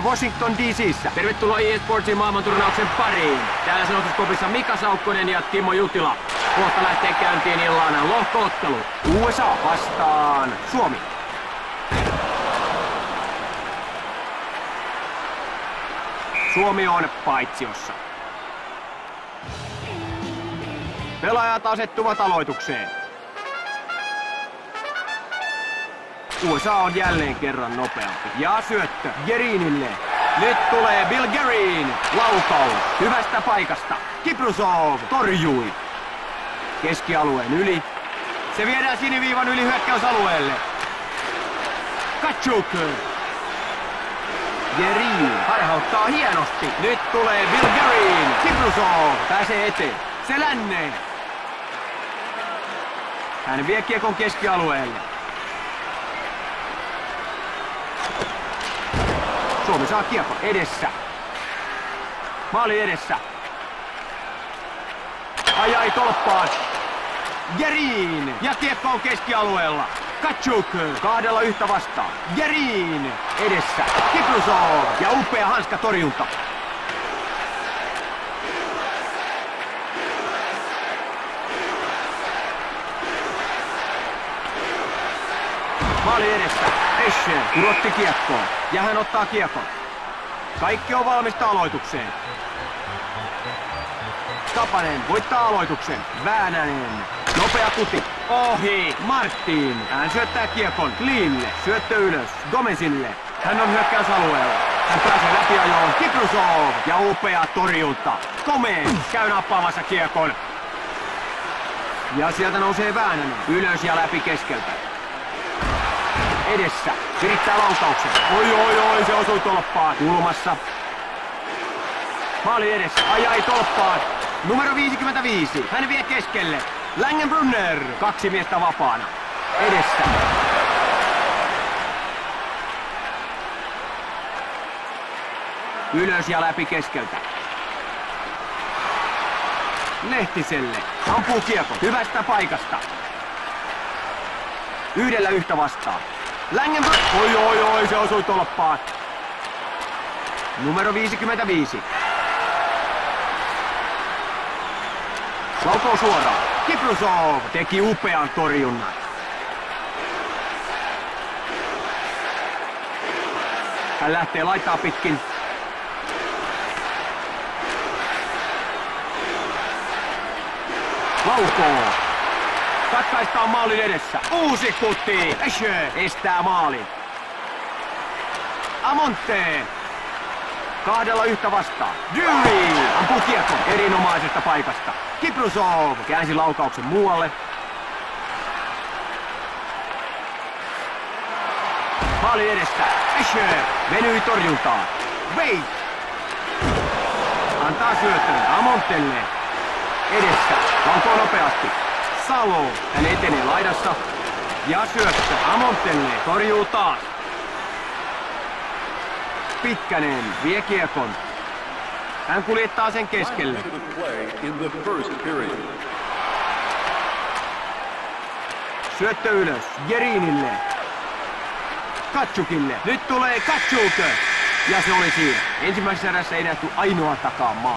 Washington DC:ssä. Tervetuloa EA Sportsin maailmanturnauksen pariin. Täällä selostuskopissa Mika Saukkonen ja Timo Jutila. Kohta lähtee käyntiin illan lohko-ottelu. USA vastaan Suomi. Suomi on paitsiossa. Pelaajat asettuvat aloitukseen. USA on jälleen kerran nopeampi. Ja syöttö Gerinille. Nyt tulee Bill Gerin. Laukaus hyvästä paikasta. Kiprusov torjui. Keskialueen yli. Se viedään siniviivan yli hyökkäysalueelle. Kachuk. Gerin harhauttaa hienosti. Nyt tulee Bill Gerin. Kiprusov pääsee eteen. Se lännee. Hän vie kiekon keskialueelle. Suomi saa kiekon edessä. Maali edessä. Ajai tolppaan. Gerin. Ja kiekko on keskialueella. Kachuk. Kahdella yhtä vastaan. Gerin. Edessä. Kiprusov. Ja upea hanskatorjunta. Maali edessä. Escher kurotti kiekkoon. Ja hän ottaa kiekon. Kaikki on valmista aloitukseen. Tapanen voittaa aloituksen. Väänänen. Nopea kuti. Ohi. Martin. Hän syöttää kiekon. Klinille. Syöttö ylös. Gomezille. Hän on hyökkäysalueella. Hän pääsee läpiajoon. Kiprusov. Ja upea torjunta. Gomez käy nappaamassa kiekon. Ja sieltä nousee Väänänen. Ylös ja läpi keskeltä. Edessä. Virittää laukauksen. Oi, se osui tolppaan. Kulmassa. Maali edessä. Ajai tolppaan. Numero 55. Hän vie keskelle. Langenbrunner. 2 miestä vapaana. Edessä. Ylös ja läpi keskeltä. Lehtiselle. Ampuu kiekon. Hyvästä paikasta. Yhdellä yhtä vastaan. Langenbrunner. Oi, se osui tolppaan. Numero 55. Laukaus suoraan. Kiprusov teki upean torjunnan. Hän lähtee laittaa pitkin. Laukoo. Katkaistaan maalin edessä. Uusi kutti. Escher estää maalin. Amonte. Kahdella yhtä vastaan. Dury ampuu kiekon erinomaisesta paikasta. Kiprusov käänsi laukauksen muualle. Maali edessä. Escher venyi torjuntaan. Wade antaa syötön Amontelle. Edessä. Laukoo nopeasti. Salo. Hän etenee laidassa. Ja syöttö Amontelle. Torjuu taas. Pitkänen vie kiekon. Hän kuljettaa sen keskelle. Syöttö ylös. Gerinille. Kachukille. Nyt tulee Kachuk. Ja se oli siinä. Ensimmäisessä erässä ei nähty ainoatakaan maa.